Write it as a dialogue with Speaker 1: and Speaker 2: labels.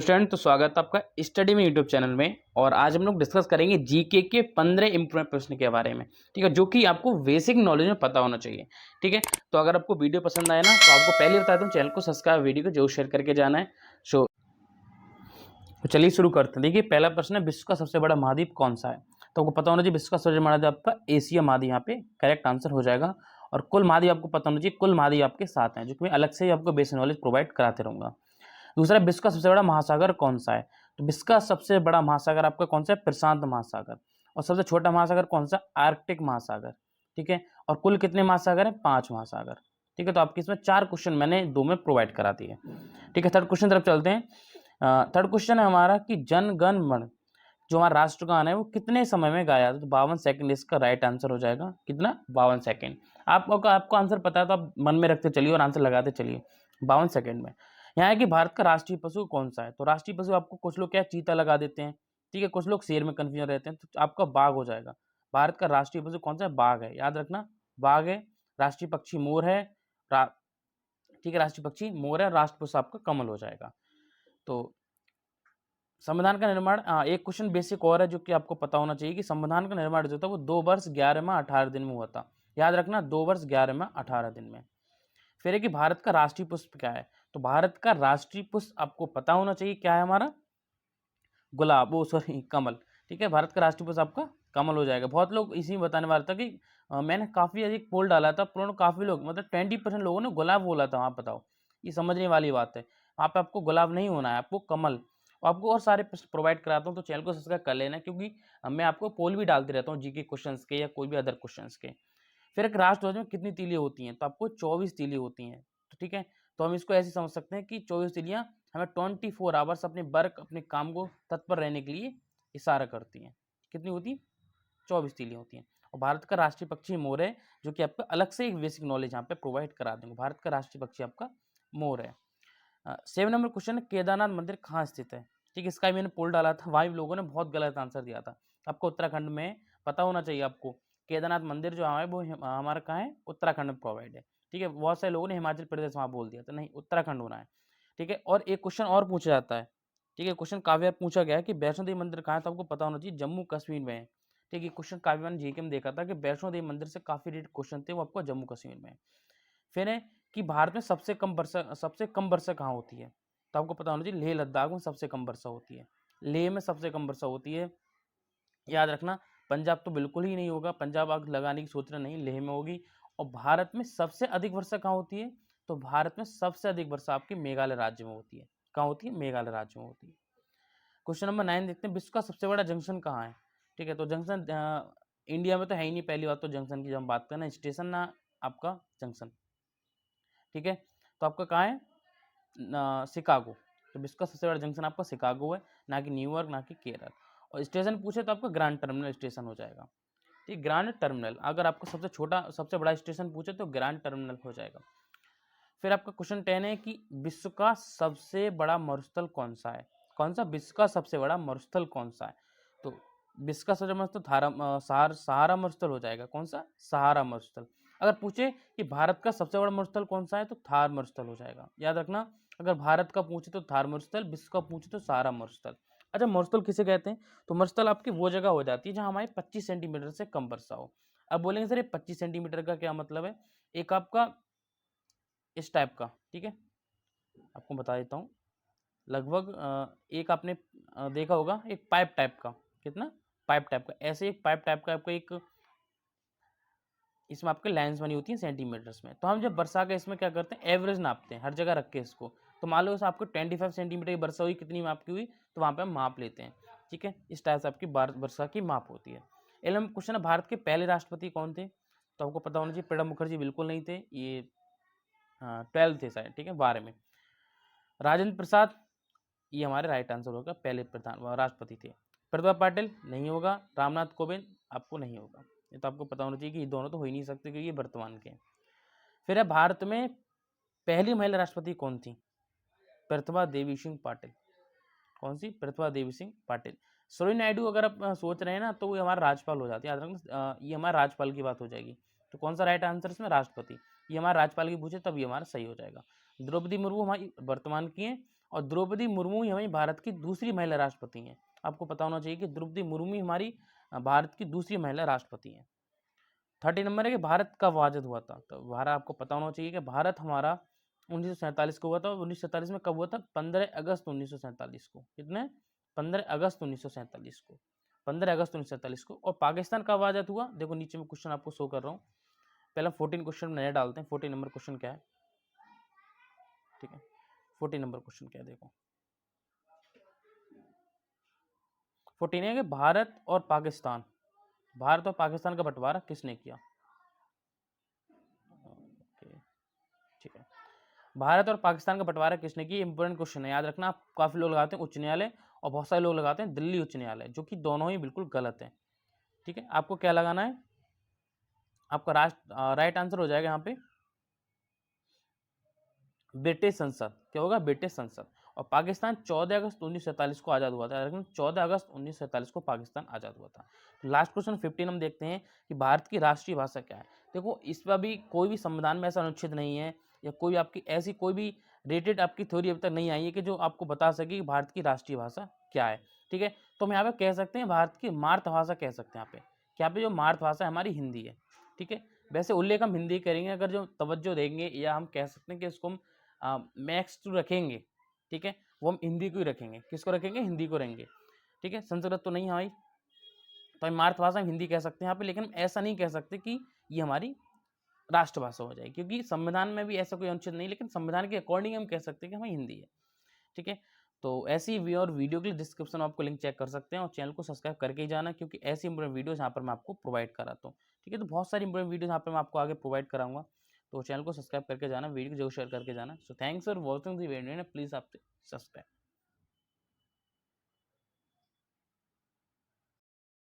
Speaker 1: Student, तो स्वागत है आपका स्टडी में यूट्यूब चैनल में। और आज हम लोग डिस्कस करेंगे जीके के 15 इंपोर्टेंट प्रश्न के बारे में। ठीक है, जो कि आपको बेसिक नॉलेज में पता होना चाहिए। ठीक है, तो अगर आपको वीडियो पसंद आए ना तो आपको पहले बता दूं, चैनल को सब्सक्राइब, वीडियो को जरूर शेयर करके जाना है। तो चलिए शुरू करते हैं। देखिए, पहला प्रश्न है, विश्व का सबसे बड़ा महाद्वीप कौन सा है? तो आपको पता होना चाहिए विश्व का सबसे बड़ा महाद्वीप आपका एशिया महाद्वीप यहाँ पे करेक्ट आंसर हो जाएगा। और कुल महाद्वीप आपको पता होना चाहिए, कुल महाद्वीप आपके 7 हैं, जो कि मैं अलग से ही आपको बेसिक नॉलेज प्रोवाइड कराते रहूंगा। दूसरा, विश्व का सबसे बड़ा महासागर कौन सा है? तो विश्व का सबसे बड़ा महासागर आपका कौन सा है? प्रशांत महासागर। और सबसे छोटा महासागर कौन सा? आर्कटिक महासागर। ठीक है, और कुल कितने महासागर है? 5 महासागर। ठीक है, तो आपके इसमें 4 क्वेश्चन मैंने 2 में प्रोवाइड करा दिए। ठीक है, थर्ड क्वेश्चन तरफ चलते हैं। थर्ड क्वेश्चन है हमारा कि जन गण मन, जो हमारा राष्ट्रगान है, वो कितने समय में गाया? तो 52 सेकंड इसका राइट आंसर हो जाएगा। कितना? 52 सेकंड। आपको आंसर पता है तो आप मन में रखते चलिए और आंसर लगाते चलिए। 52 सेकंड में। यहाँ है कि भारत का राष्ट्रीय पशु कौन सा है? तो राष्ट्रीय पशु आपको कुछ लोग क्या चीता लगा देते हैं, ठीक है, कुछ लोग शेर में कंफ्यूजन रहते हैं, तो आपका बाघ हो जाएगा। भारत का राष्ट्रीय पशु कौन सा है? बाघ है, याद रखना, बाघ है। राष्ट्रीय पक्षी मोर है। ठीक है, राष्ट्रीय पक्षी मोर है। राष्ट्र पुष्प आपका कमल हो जाएगा। तो संविधान का निर्माण, एक क्वेश्चन बेसिक और है जो कि आपको पता होना चाहिए कि संविधान का निर्माण जो था वो 2 वर्ष 11 माह 18 दिन में हुआ था। याद रखना, 2 वर्ष 11 माह 18 दिन में। फिर है कि भारत का राष्ट्रीय पुष्प क्या है? तो भारत का राष्ट्रीय पुष्प आपको पता होना चाहिए क्या है हमारा? गुलाब, वो सॉरी कमल। ठीक है, भारत का राष्ट्रीय पुष्प आपका कमल हो जाएगा। बहुत लोग इसी में बताने वाला था कि मैंने काफी अधिक पोल डाला था, पर काफी लोग मतलब 20% लोगों ने गुलाब बोला था। वहां बताओ, ये समझने वाली बात है। वहां पे आपको गुलाब नहीं होना है, आपको कमल। आपको और सारे प्रश्न प्रोवाइड कराता हूँ, तो चैनल को सब्सक्राइब कर लेना, क्योंकि मैं आपको पोल भी डालते रहता हूँ जीके क्वेश्चंस के या कोई भी अदर क्वेश्चंस के। फिर एक राष्ट्रध्वज में कितनी तीलियां होती हैं? तो आपको 24 तीलियां होती हैं। तो ठीक है, तो हम इसको ऐसे समझ सकते हैं कि 24 तीलियां हमें 24 आवर्स अपने वर्क, अपने काम को तत्पर रहने के लिए इशारा करती हैं। कितनी होती है? 24 तीलियां होती हैं। और भारत का राष्ट्रीय पक्षी मोर है, जो कि आपका अलग से एक बेसिक नॉलेज यहाँ पे प्रोवाइड करा देंगे। भारत का राष्ट्रीय पक्षी आपका मोर है। 7 नंबर क्वेश्चन है, केदारनाथ मंदिर कहाँ स्थित है? ठीक है, इसका भी मैंने पोल डाला था, वहाँ भी लोगों ने बहुत गलत आंसर दिया था। आपको उत्तराखंड में पता होना चाहिए। आपको केदारनाथ मंदिर जो है वो हमारा कहाँ है? उत्तराखंड में प्रोवाइड है। ठीक है, बहुत सारे लोगों ने हिमाचल प्रदेश वहाँ बोल दिया था, नहीं, उत्तराखंड होना है। ठीक है, और एक क्वेश्चन और पूछा जाता है। ठीक है, क्वेश्चन काफी बार पूछा गया है कि वैष्णो देवी मंदिर कहाँ है? तो आपको पता होना चाहिए जम्मू कश्मीर में है। ठीक है, क्वेश्चन काफी बार जीके में देखा था कि वैष्णो देवी मंदिर से काफी रिलेटेड क्वेश्चन थे, वो आपको जम्मू कश्मीर में है। फिर है कि भारत में सबसे कम वर्षा कहाँ होती है? तो आपको पता होना चाहिए लेह लद्दाख में सबसे कम वर्षा होती है। लेह में सबसे कम वर्षा होती है, याद रखना। पंजाब तो बिल्कुल ही नहीं होगा, पंजाब आग लगाने की सोच रहे नहीं, लेह में होगी। और भारत में सबसे अधिक वर्षा कहाँ होती है? तो भारत में सबसे अधिक वर्षा आपके मेघालय राज्य में होती है। कहाँ होती है? मेघालय राज्य में होती है। क्वेश्चन नंबर 9 देखते हैं, विश्व का सबसे बड़ा जंक्शन कहाँ है? ठीक है, तो जंक्शन इंडिया में तो है ही नहीं। पहली बात तो जंक्शन की जब हम बात करें ना, स्टेशन ना आपका जंक्शन। ठीक है, तो आपका कहाँ है? शिकागो। तो विश्व का सबसे बड़ा जंक्शन आपका शिकागो है, ना कि न्यूयॉर्क, ना कि केरल। और स्टेशन पूछे तो आपका ग्रैंड टर्मिनल स्टेशन हो जाएगा। ठीक, ग्रैंड टर्मिनल। अगर आपको सबसे बड़ा स्टेशन पूछे तो ग्रैंड टर्मिनल हो जाएगा। फिर आपका क्वेश्चन 10 है कि विश्व का सबसे बड़ा मरुस्थल कौन सा है? कौन सा? विश्व का सबसे बड़ा मरुस्थल कौन सा है? तो विश्व का सबसे बड़ा मरुस्थल सहारा मरुस्थल हो जाएगा। कौन सा? सहारा मरुस्थल। अगर पूछे कि भारत का सबसे बड़ा मरुस्थल कौन सा है, तो थार मरुस्थल हो जाएगा। याद रखना, अगर भारत का पूछे तो थार मरुस्थल, विश्व का पूछे तो सहारा मरुस्थल। अच्छा, मरुस्थल किसे कहते हैं? तो मरुस्थल आपकी वो जगह हो जाती है जहां हमारे 25 सेंटीमीटर से कम वर्षा हो। अब बोलेंगे सर ये 25 सेंटीमीटर का क्या मतलब है? एक आपका इस टाइप का, ठीक है, आपको बता देता हूँ। लगभग एक आपने देखा होगा एक पाइप टाइप का। कितना? पाइप टाइप का। ऐसे एक पाइप टाइप का आपको एक, इसमें आपके लाइन्स बनी होती हैं सेंटीमीटर्स में। तो हम जब वर्षा का इसमें क्या करते हैं, एवरेज नापते हैं हर जगह रख के इसको। तो मान लो आपको 25 सेंटीमीटर की वर्षा हुई, कितनी आपकी हुई, तो वहाँ पे हम माप लेते हैं। ठीक है, इस टाइप से आपकी वर्षा की माप होती है। 11 क्वेश्चन है, भारत के पहले राष्ट्रपति कौन थे? तो आपको पता होना चाहिए प्रणब मुखर्जी बिल्कुल नहीं थे, ये 12 थे शायद। ठीक है, 12 में। राजेंद्र प्रसाद, ये हमारे राइट आंसर होगा, पहले प्रधान राष्ट्रपति थे। प्रतिभा पाटिल नहीं होगा। रामनाथ कोविंद आपको नहीं होगा। ये तो आपको पता होना चाहिए कि ये दोनों तो हो ही नहीं सकते, क्योंकि ये वर्तमान के हैं। फिर है भारत में पहली महिला राष्ट्रपति कौन थी? प्रतिभा देवी सिंह पाटिल। कौन सी? प्रतिभा देवी सिंह पाटिल। सरोजिनी नायडू अगर आप सोच रहे हैं ना, तो ये हमारा राज्यपाल हो जाती है, याद रखना। ये हमारा राज्यपाल की बात हो जाएगी। तो कौन सा राइट आंसर इसमें? राष्ट्रपति। ये हमारा राज्यपाल की पूछे तब ये हमारा सही हो जाएगा। द्रौपदी मुर्मू हमारी वर्तमान की है, और द्रौपदी मुर्मू ही हमारी भारत की दूसरी महिला राष्ट्रपति हैं। आपको पता होना चाहिए कि द्रौपदी मुर्मू ही हमारी भारत की दूसरी महिला राष्ट्रपति हैं। 30 नंबर है कि भारत कब आज़ाद हुआ था। तो भारत आपको पता होना चाहिए कि भारत हमारा 1947 को हुआ था। 1947 में कब हुआ था? 15 अगस्त 1947 को। कितने? 15 अगस्त 1947 को। 15 अगस्त 1947 को। और पाकिस्तान कब आज़ाद हुआ? देखो नीचे में क्वेश्चन आपको शो कर रहा हूँ। पहले 14 क्वेश्चन नए डालते हैं। 14 नंबर क्वेश्चन क्या है? ठीक है, 14 नंबर क्वेश्चन क्या है देखो। 14 है कि भारत और पाकिस्तान का बंटवारा किसने किया? ओके, ठीक है। भारत और पाकिस्तान का बंटवारा किसने किया? इंपॉर्टेंट क्वेश्चन है, याद रखना। आप काफी लोग लगाते हैं उच्च न्यायालय और बहुत सारे लोग लगाते हैं दिल्ली उच्च न्यायालय, जो कि दोनों ही बिल्कुल गलत है। ठीक है, आपको क्या लगाना है? आपका राइट आंसर हो जाएगा यहाँ पे ब्रिटिश संसद। क्या होगा? ब्रिटिश संसद। और पाकिस्तान 14 अगस्त 1947 को आज़ाद हुआ था। लेकिन 14 अगस्त 1947 को पाकिस्तान आज़ाद हुआ था। तो लास्ट क्वेश्चन 15 हम देखते हैं कि भारत की राष्ट्रीय भाषा क्या है। देखो इस पर भी कोई भी संविधान में ऐसा अनुच्छेद नहीं है या कोई आपकी ऐसी कोई भी रेटेड आपकी थ्योरी अभी तक नहीं आई है कि जो आपको बता सके कि भारत की राष्ट्रीय भाषा क्या है। ठीक है, तो हम यहाँ पे कह सकते हैं भारत की मातृभाषा कह सकते हैं यहाँ पे। यहाँ पे जो मातृभाषा है हमारी हिंदी है। ठीक है, वैसे उल्लेख हम हिंदी करेंगे, अगर जो तवज्जो देंगे या हम कह सकते हैं कि इसको हम मैक्स टू रखेंगे। ठीक है, वो हम हिंदी को ही रखेंगे। किसको रखेंगे? हिंदी को रहेंगे। ठीक है, संस्कृत तो नहीं है हमारी, तो हम मातृभाषा हम हिंदी कह सकते हैं यहाँ पे, लेकिन ऐसा नहीं कह सकते कि ये हमारी राष्ट्रभाषा हो जाए, क्योंकि संविधान में भी ऐसा कोई अनुच्छेद नहीं, लेकिन संविधान के अकॉर्डिंग हम कह सकते हैं कि हमें हिंदी है। ठीक है, तो ऐसी और वीडियो के लिए डिस्क्रिप्शन में आपको लिंक चेक कर सकते हैं और चैनल को सब्सक्राइब करके ही जाना, क्योंकि ऐसी इंपॉर्टेंट वीडियोस यहाँ पर मैं आपको प्रोवाइड कराता हूँ। ठीक है, तो बहुत सारी इंपॉर्टेंट वीडियोस यहाँ पर मैं आपको आगे प्रोवाइड कराऊंगा, तो चैनल को सब्सक्राइब करके जाना, वीडियो को जरूर शेयर करके जाना। So thanks for watching the video, please आप सब्सक्राइब।